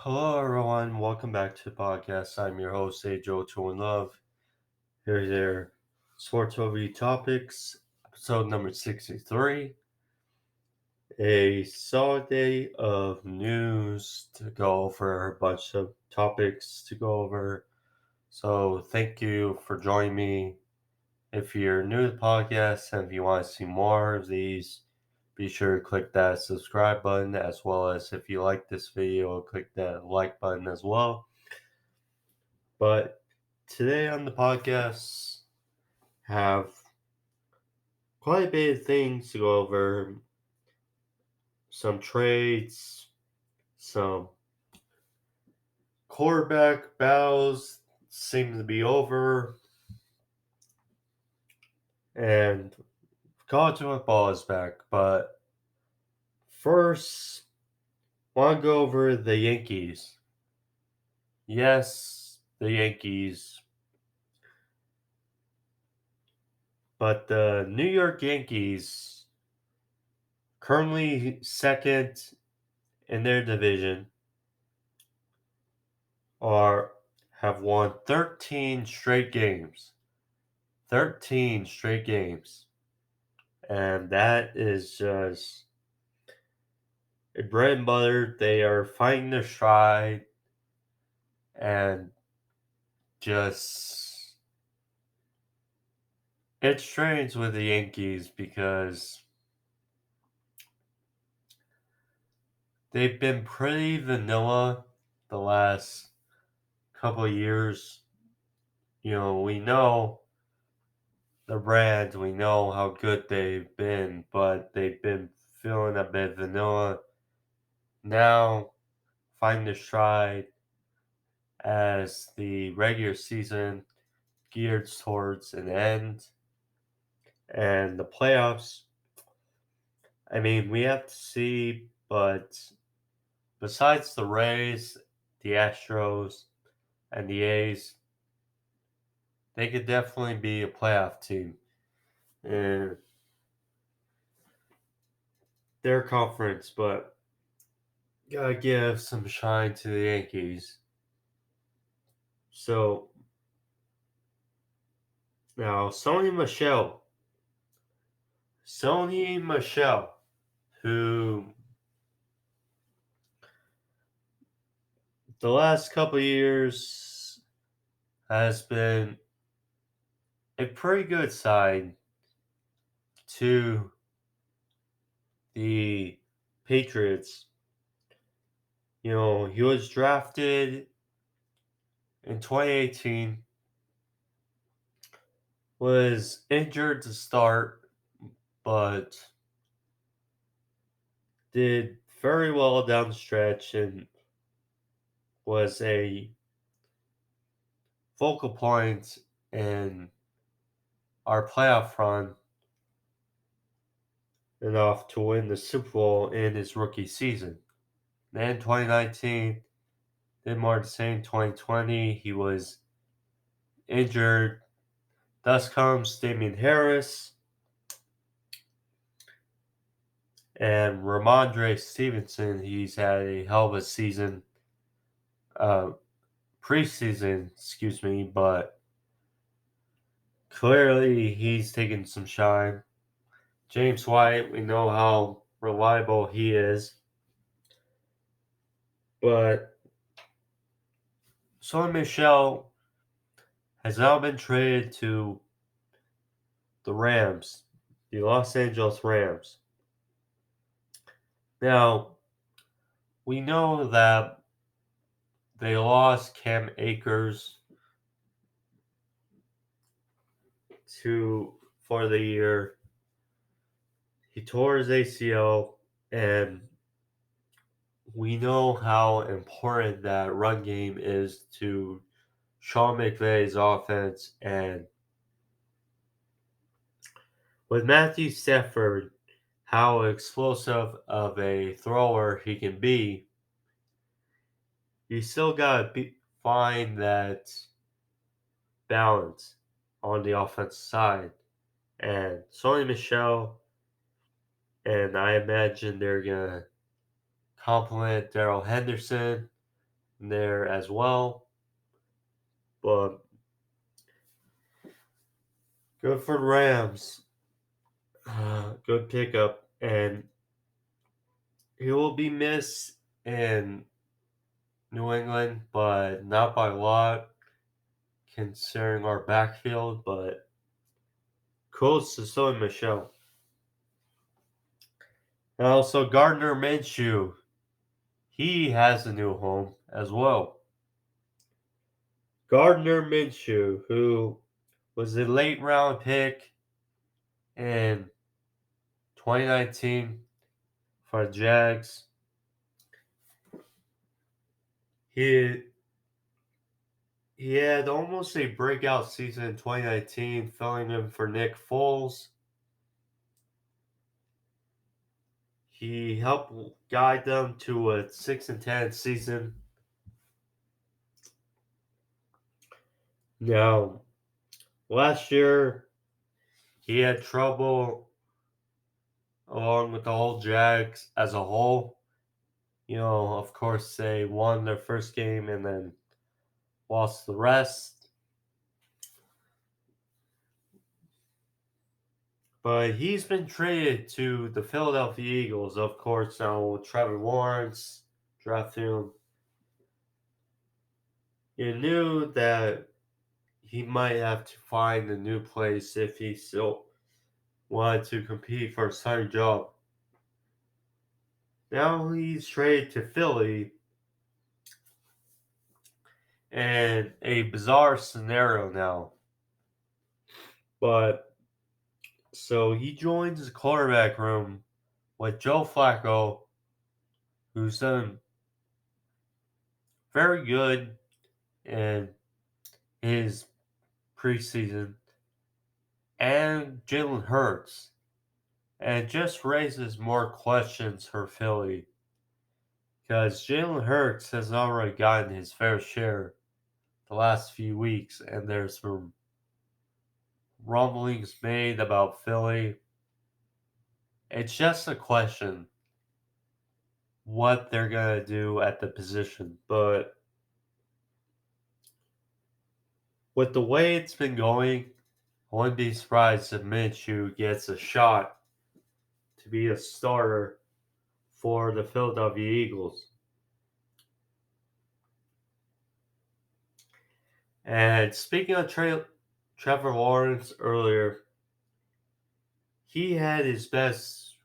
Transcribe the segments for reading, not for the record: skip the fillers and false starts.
Hello, everyone. Welcome back to the podcast. I'm your host, Ajoe21love. Here's your sports overview topics, episode number 63. A solid day of news to go over, a bunch of topics to go over. So, thank you for joining me. If you're new to the podcast and if you want to see more of these, be sure to click that subscribe button, as well as if you like this video, click that like button as well. But today on the podcast, have quite a bit of things to go over. Some trades, some quarterback battles seem to be over, and college football is back. But first, want to go over the Yankees. Yes, the Yankees. But the New York Yankees, currently second in their division, are have won 13 straight games. 13 straight games. And that is just bread and butter. They are finding their stride and just it's strange with the Yankees because they've been pretty vanilla the last couple of years. We know the brand, we know how good they've been, but they've been feeling a bit vanilla. Now, find their stride as the regular season geared towards an end and the playoffs. I mean, we have to see, but besides the Rays, the Astros, and the A's, they could definitely be a playoff team in their conference, but gotta give some shine to the Yankees. So now Sony Michel, who the last couple of years has been a pretty good side to the Patriots. He was drafted in 2018, was injured to start, but did very well down the stretch and was a focal point in our playoff run enough to win the Super Bowl in his rookie season. Then 2019, did more the same. 2020, he was injured. Thus comes Damian Harris and Ramondre Stevenson. He's had a hell of a season, preseason, excuse me, but clearly he's taken some shine. James White, we know how reliable he is, but Sony Michel has now been traded to the Rams, the Los Angeles Rams. Now, we know that they lost Cam Akers for the year. He tore his ACL, and we know how important that run game is to Sean McVay's offense. And with Matthew Stafford, how explosive of a thrower he can be, you still gotta find that balance on the offensive side. And Sony Michel, and I imagine they're gonna compliment Darrell Henderson there as well. But good for the Rams. Good pickup. And he will be missed in New England, but not by a lot considering our backfield. But kudos to Sony Michel. And also Gardner Minshew. He has a new home as well. Gardner Minshew, who was a late round pick in 2019 for the Jags. He he had almost a breakout season in 2019, filling in for Nick Foles. He helped guide them to a 6-10 season. Now, last year he had trouble along with the whole Jags as a whole. Of course, they won their first game and then lost the rest. But he's been traded to the Philadelphia Eagles, of course, now Trevor Lawrence drafted him. You knew that he might have to find a new place if he still wanted to compete for a starting job. Now he's traded to Philly, and a bizarre scenario now. But so he joins the quarterback room with Joe Flacco, who's done very good in his preseason, and Jalen Hurts. And it just raises more questions for Philly because Jalen Hurts has already gotten his fair share the last few weeks, and there's some rumblings made about Philly. It's just a question what they're going to do at the position. But with the way it's been going, I wouldn't be surprised if Minshew gets a shot to be a starter for the Philadelphia Eagles. And speaking of Trevor Lawrence earlier, he had his best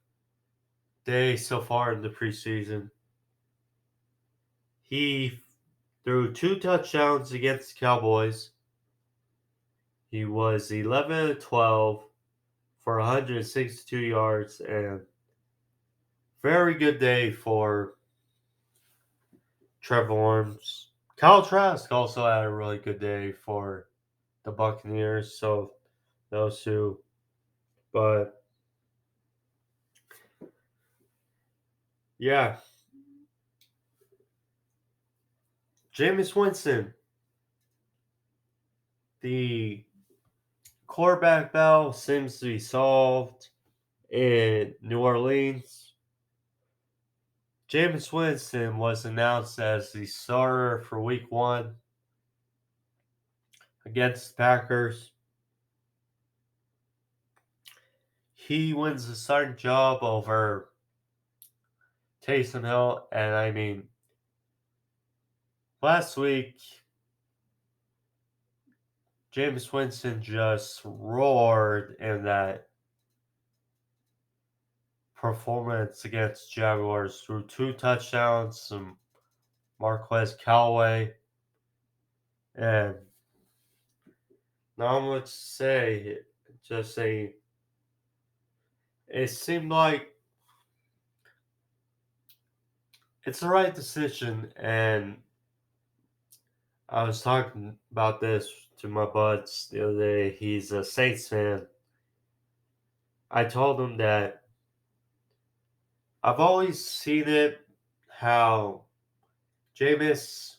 day so far in the preseason. He threw 2 touchdowns against the Cowboys. He was 11 of 12 for 162 yards, and very good day for Trevor Lawrence. Kyle Trask also had a really good day for the Buccaneers, so those two. But yeah, Jameis Winston, the quarterback battle seems to be solved in New Orleans. Jameis Winston was announced as the starter for Week 1 against the Packers. He wins the starting job over Taysom Hill, and I mean, last week, Jameis Winston just roared in that performance against Jaguars through 2 touchdowns, some Marquez Callaway, and not much to say. Just say it seemed like it's the right decision, and I was talking about this to my buds the other day. He's a Saints fan. I told him that I've always seen it how Jameis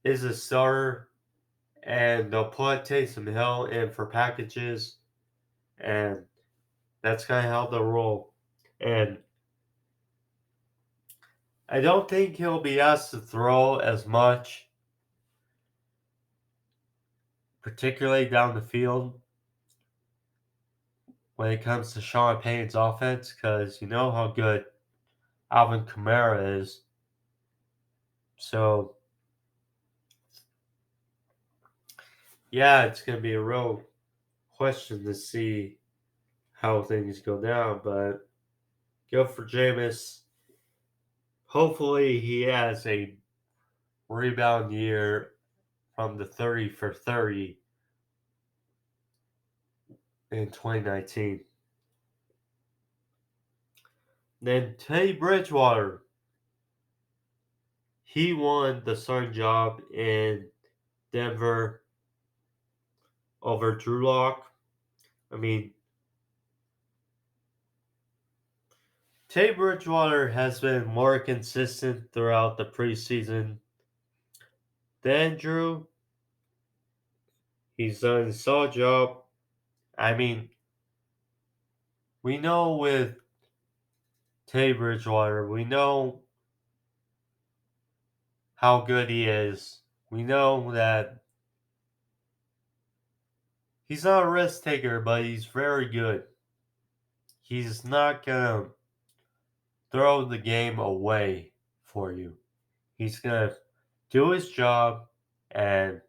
is a starter and they'll put Taysom Hill in for packages, and that's kind of how they'll roll. And I don't think he'll be asked to throw as much, particularly down the field, when it comes to Sean Payton's offense, because you know how good Alvin Kamara is. So, yeah, it's going to be a real question to see how things go down, but go for Jameis. Hopefully, he has a rebound year from the 30 for 30 in 2019. Then Teddy Bridgewater, he won the starting job in Denver over Drew Lock. I mean, Teddy Bridgewater has been more consistent throughout the preseason than Drew. He's done a solid job. I mean, we know with Teddy Bridgewater, we know how good he is. We know that he's not a risk taker, but he's very good. He's not going to throw the game away for you. He's going to do his job and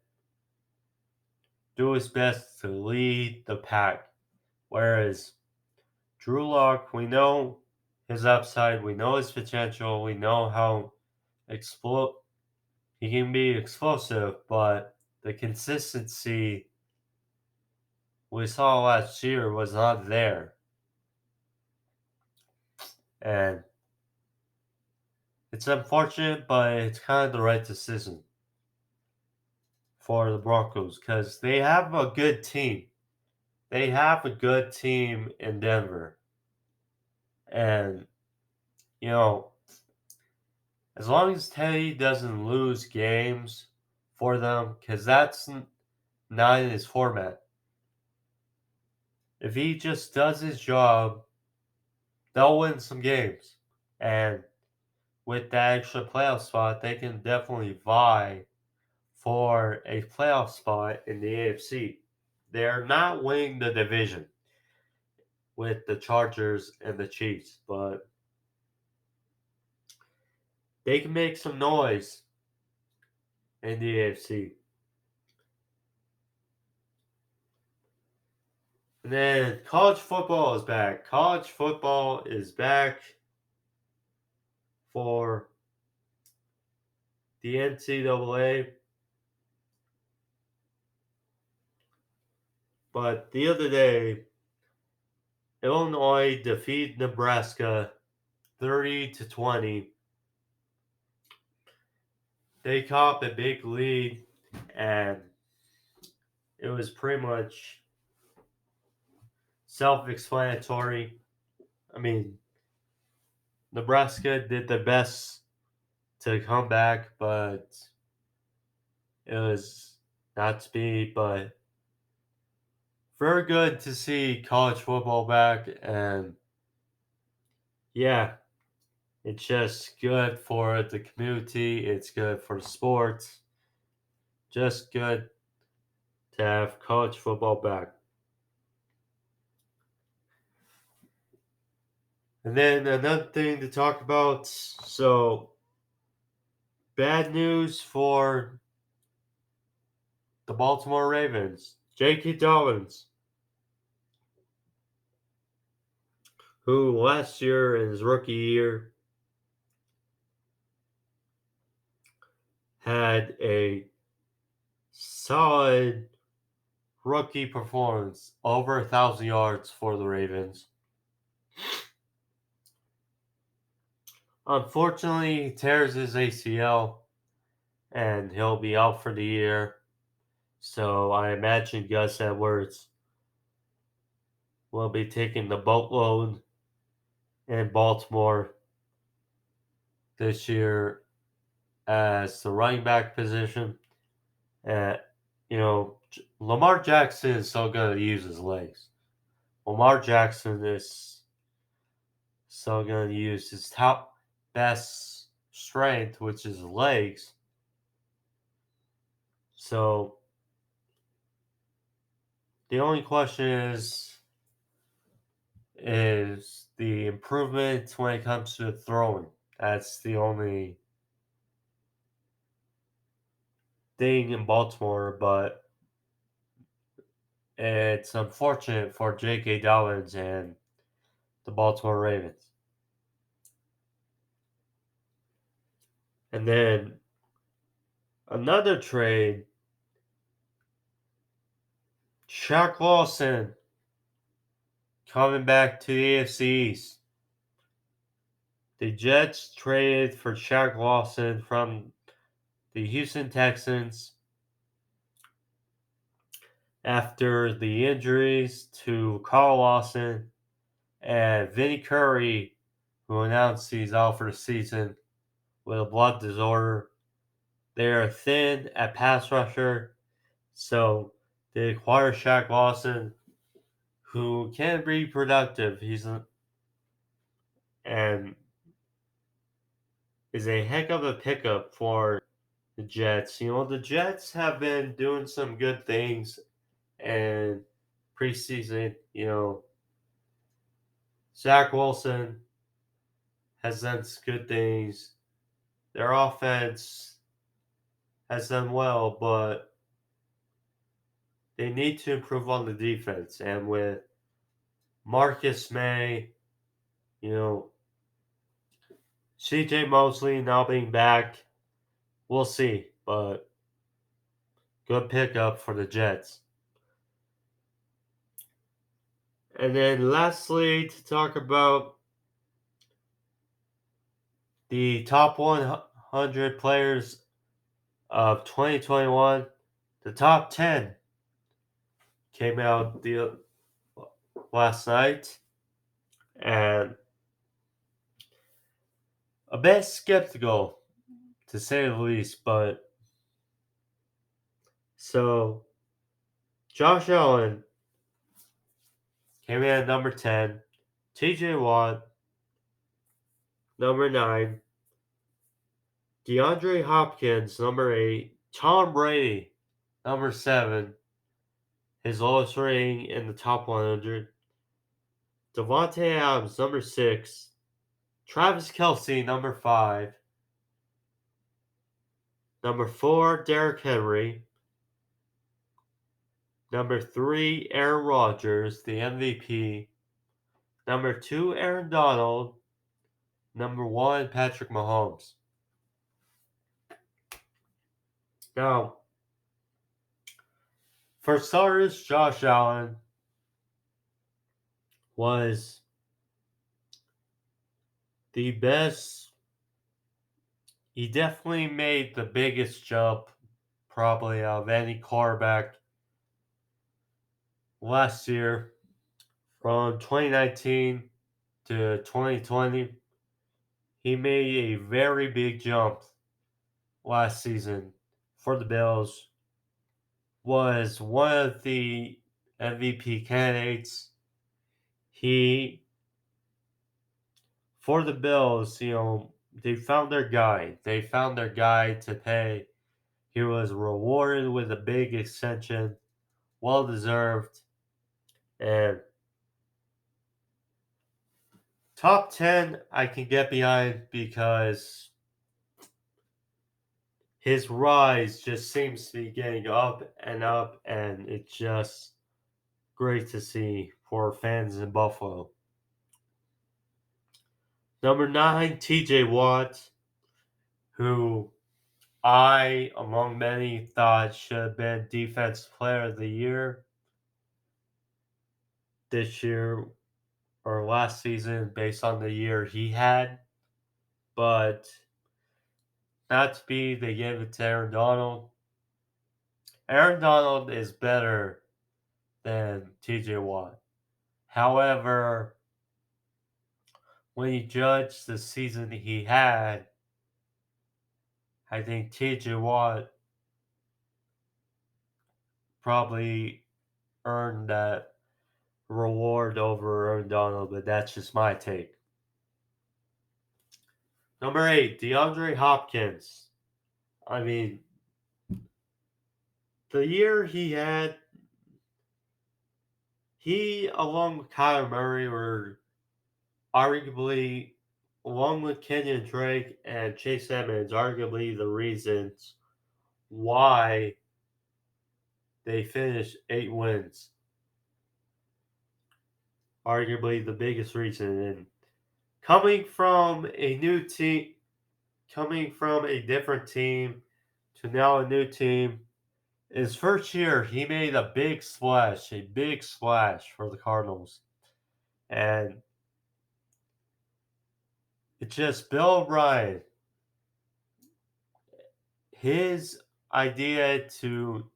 do his best to lead the pack. Whereas Drew Lock, we know his upside, we know his potential, we know how he can be explosive, but the consistency we saw last year was not there. And it's unfortunate, but it's kind of the right decision for the Broncos because they have a good team. They have a good team in Denver. And, you know, as long as Teddy doesn't lose games for them, because that's not in his format. If he just does his job, they'll win some games. And with that extra playoff spot, they can definitely vie for a playoff spot in the AFC. They're not winning the division with the Chargers and the Chiefs, but they can make some noise in the AFC. And then college football is back. College football is back for the NCAA. But the other day, Illinois defeated Nebraska 30-20. They caught a big lead, and it was pretty much self-explanatory. I mean, Nebraska did their best to come back, but it was not to be. But very good to see college football back, and yeah, it's just good for the community. It's good for sports. Just good to have college football back. And then another thing to talk about. So, bad news for the Baltimore Ravens. J.K. Dobbins, who last year in his rookie year had a solid rookie performance, over 1,000 yards for the Ravens. Unfortunately, he tears his ACL and he'll be out for the year. So I imagine Gus Edwards will be taking the boatload in Baltimore this year as the running back position. You know, Lamar Jackson is still going to use his legs. Lamar Jackson is still going to use his top best strength, which is legs. So the only question is the improvement when it comes to throwing. That's the only thing in Baltimore, but it's unfortunate for J.K. Dobbins and the Baltimore Ravens. And then another trade, Shaq Lawson coming back to the AFC East. The Jets traded for Shaq Lawson from the Houston Texans after the injuries to Carl Lawson and Vinny Curry, who announced he's out for the season with a blood disorder. They are thin at pass rusher, so they acquire Shaq Lawson, who can be productive. And is a heck of a pickup for the Jets. The Jets have been doing some good things and preseason. Zach Wilson has done good things. Their offense has done well, but they need to improve on the defense. And with Marcus May, you know, CJ Mosley now being back, we'll see. But good pickup for the Jets. And then lastly, to talk about the top 100 players of 2021, the top 10 came out last night, and a bit skeptical to say the least. But so Josh Allen came in at number 10, TJ Watt number 9, Deandre Hopkins number 8, Tom Brady number 7, his lowest rating in the top 100, Devonte Adams number 6, Travis Kelsey number 5, number 4 Derrick Henry, number 3 Aaron Rodgers, the MVP, number 2 Aaron Donald, number 1 Patrick Mahomes. Now, for starters, Josh Allen was the best. He definitely made the biggest jump, probably, of any quarterback last year from 2019 to 2020. He made a very big jump last season for the Bills. Was one of the MVP candidates. For the Bills, they found their guy. They found their guy to pay. He was rewarded with a big extension, well deserved. And top 10, I can get behind because his rise just seems to be getting up, and it's just great to see for fans in Buffalo. Number 9, TJ Watt, who I, among many, thought should have been Defensive Player of the Year this year or last season based on the year he had. But not to be, they gave it to Aaron Donald. Aaron Donald is better than TJ Watt. However, when you judge the season he had, I think TJ Watt probably earned that reward over Aaron Donald, but that's just my take. Number 8, DeAndre Hopkins. I mean, the year he had, he along with Kyler Murray were arguably, along with Kenyon Drake and Chase Edmonds, arguably the reasons why they finished 8 wins. Arguably the biggest reason. And coming from a new team, coming from a different team to now a new team, his first year he made a big splash for the Cardinals. And it's just Bill O'Brien, his idea to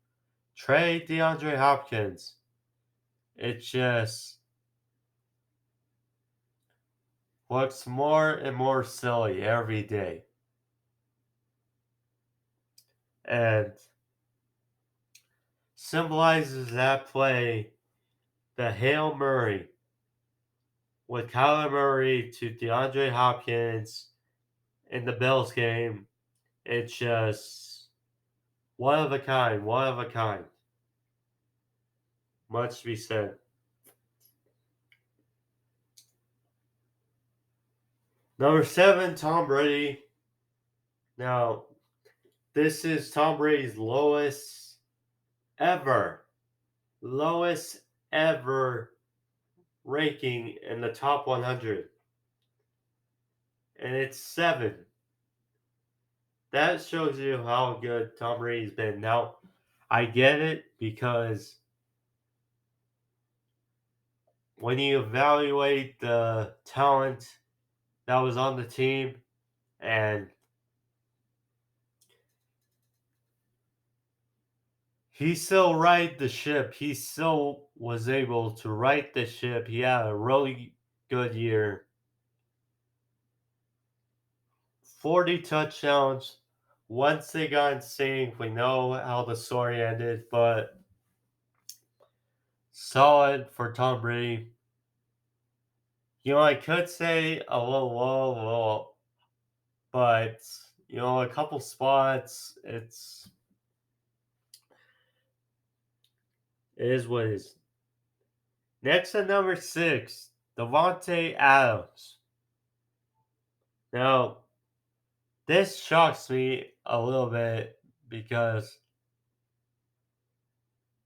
trade DeAndre Hopkins, it just looks more and more silly every day. And symbolizes that play, the Hail Murray, with Kyler Murray to DeAndre Hopkins in the Bills game. It's just one of a kind, one of a kind. Much to be said. Number 7, Tom Brady. Now, this is Tom Brady's ever, lowest ever ranking in the top 100. And it's 7. That shows you how good Tom Brady's been. Now, I get it because when you evaluate the talent that was on the team, and he still righted the ship. He still was able to right the ship. He had a really good year. 40 touchdowns. Once they got in sync, we know how the story ended, but solid for Tom Brady. I could say a little low, but a couple spots, it is what it is. Next at number 6, Devonte Adams. Now, this shocks me a little bit because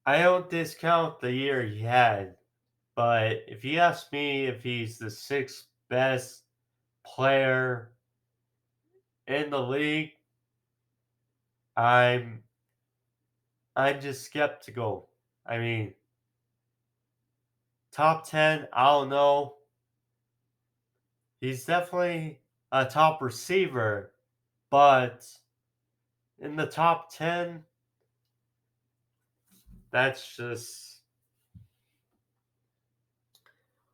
I don't discount the year he had, but if you ask me if he's the 6th best player in the league, I'm just skeptical. I mean, top 10, I don't know. He's definitely a top receiver, but in the top 10, that's just,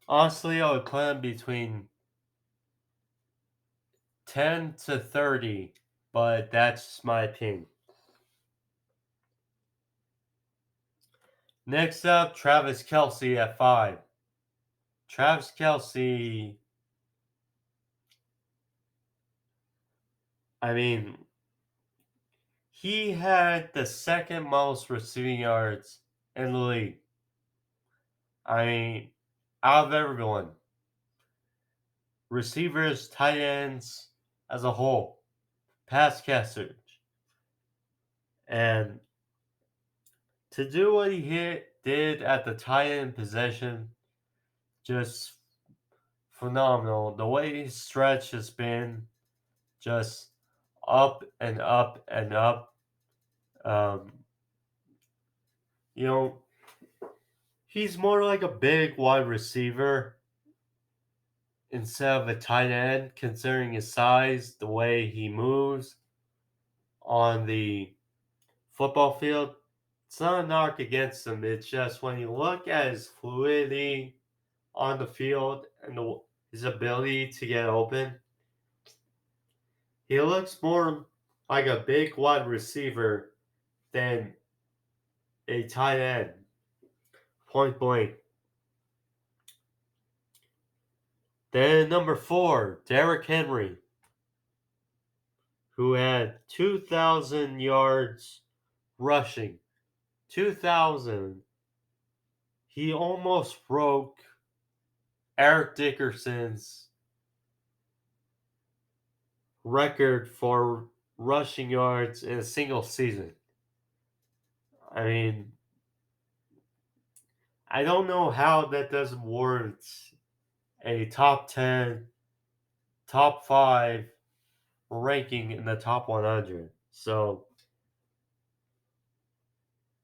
honestly, I would put him between 10 to 30, but that's my opinion. Next up, Travis Kelsey at 5. Travis Kelsey, I mean, he had the 2nd most receiving yards in the league. I mean, out of everyone. Receivers, tight ends, as a whole. Pass catchers. And to do what he did at the tight end position, just phenomenal. The way his stretch has been, just up and up and up. Um, you know, he's more like a big wide receiver instead of a tight end, considering his size, the way he moves on the football field. It's not a knock against him. It's just when you look at his fluidity on the field and his ability to get open, he looks more like a big wide receiver than a tight end. Point blank. Then number 4, Derrick Henry. who had 2,000 yards rushing. 2,000. He almost broke Eric Dickerson's record for rushing yards in a single season. I mean, I don't know how that doesn't warrant a top 10, top 5 ranking in the top 100. So,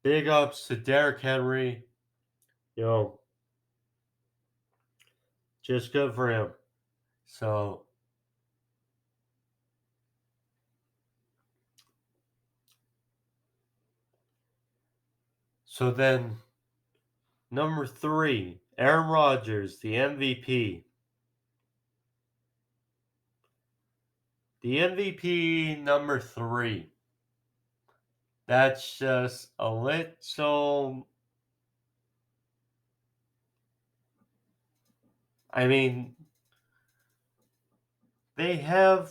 big ups to Derrick Henry. You know, just good for him. So, then number 3, Aaron Rodgers, the MVP. The MVP number 3. That's just a little. I mean, they have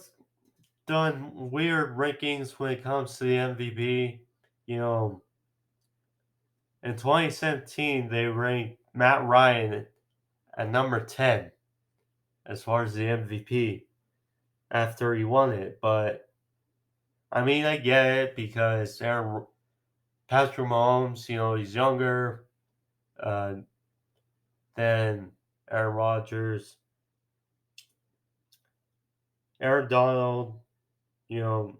done weird rankings when it comes to the MVP. You know, in 2017, they ranked Matt Ryan at number 10 as far as the MVP after he won it. But, I mean, I get it because Patrick Mahomes, he's younger uh, than Aaron Rodgers. Aaron Donald, you know,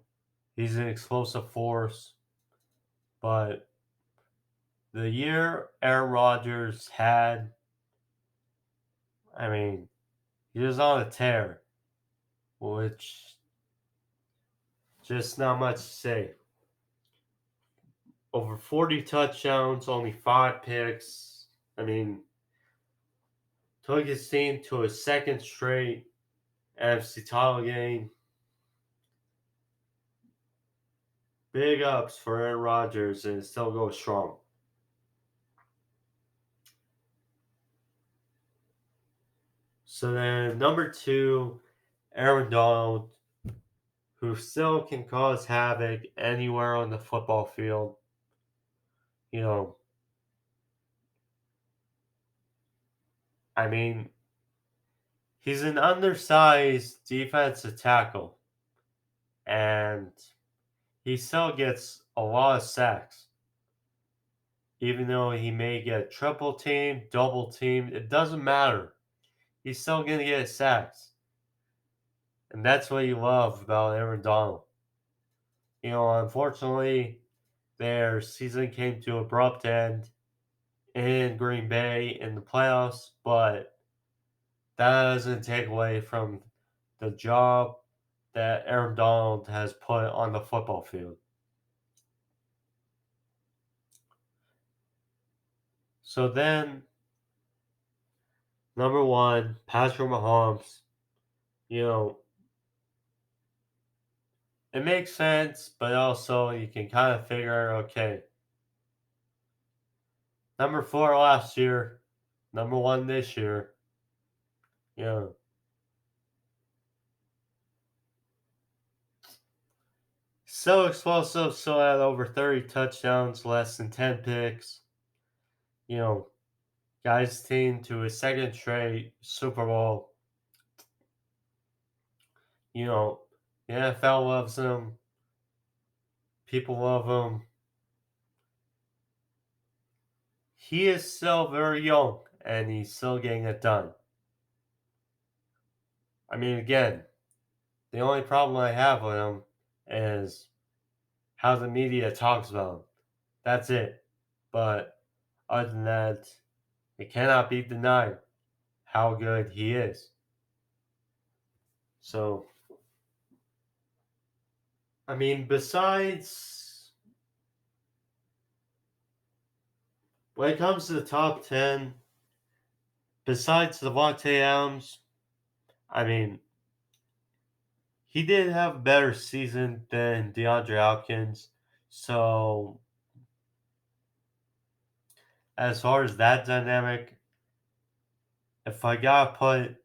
he's an explosive force. But the year Aaron Rodgers had, I mean, he was on a tear, which just not much to say. Over 40 touchdowns, only 5 picks. I mean, took his team to a second straight NFC title game. Big ups for Aaron Rodgers, and it still goes strong. So then, number 2, Aaron Donald, who still can cause havoc anywhere on the football field. You know, I mean, he's an undersized defensive tackle, and he still gets a lot of sacks. Even though he may get triple teamed, double teamed, it doesn't matter. He's still going to get sacks. And that's what you love about Aaron Donald. Unfortunately, their season came to an abrupt end in Green Bay in the playoffs, but that doesn't take away from the job that Aaron Donald has put on the football field. So then, number 1, Patrick Mahomes. It makes sense, but also you can kind of figure, okay, number 4 last year, number 1 this year. So explosive, still had over 30 touchdowns, less than 10 picks. Guys team to a second straight Super Bowl. The NFL loves him. People love him. He is still very young, and he's still getting it done. I mean, again, the only problem I have with him is how the media talks about him. That's it. But other than that, it cannot be denied how good he is. So, I mean, besides, when it comes to the top 10, besides Devonte Adams, I mean, he did have a better season than Deandre Hopkins. So, as far as that dynamic, if I gotta put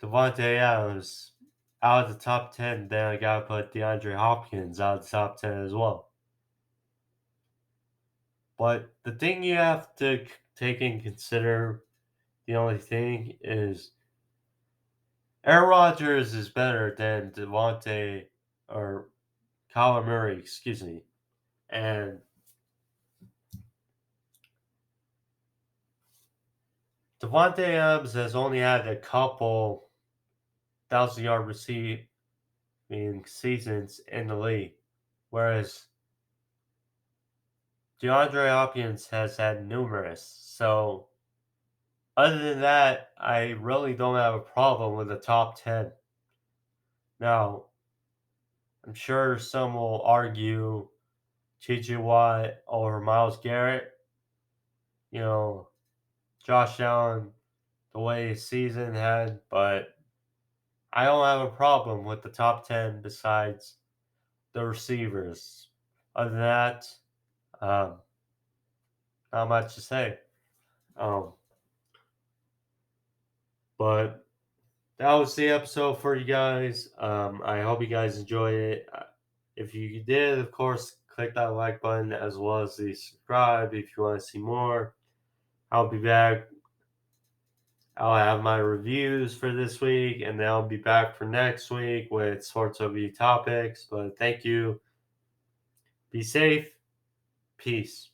Devonte Adams out of the top 10, then I gotta put DeAndre Hopkins out of the top 10 as well. But the thing you have to take in consider, the only thing is Aaron Rodgers is better than Devonte or Kyler Murray, excuse me. And Devonte Adams has only had a couple 1,000-yard receiving seasons in the league, whereas DeAndre Hopkins has had numerous. So, other than that, I really don't have a problem with the top 10. Now, I'm sure some will argue TJ Watt over Myles Garrett. You know, Josh Allen, the way his season had, but I don't have a problem with the top 10 besides the receivers. Other than that, um, not much to say. Um, but that was the episode for you guys. I hope you guys enjoyed it. If you did, of course, click that like button as well as the subscribe if you want to see more. I'll be back. I'll have my reviews for this week, and then I'll be back for next week with sorts of topics. But thank you. Be safe. Peace.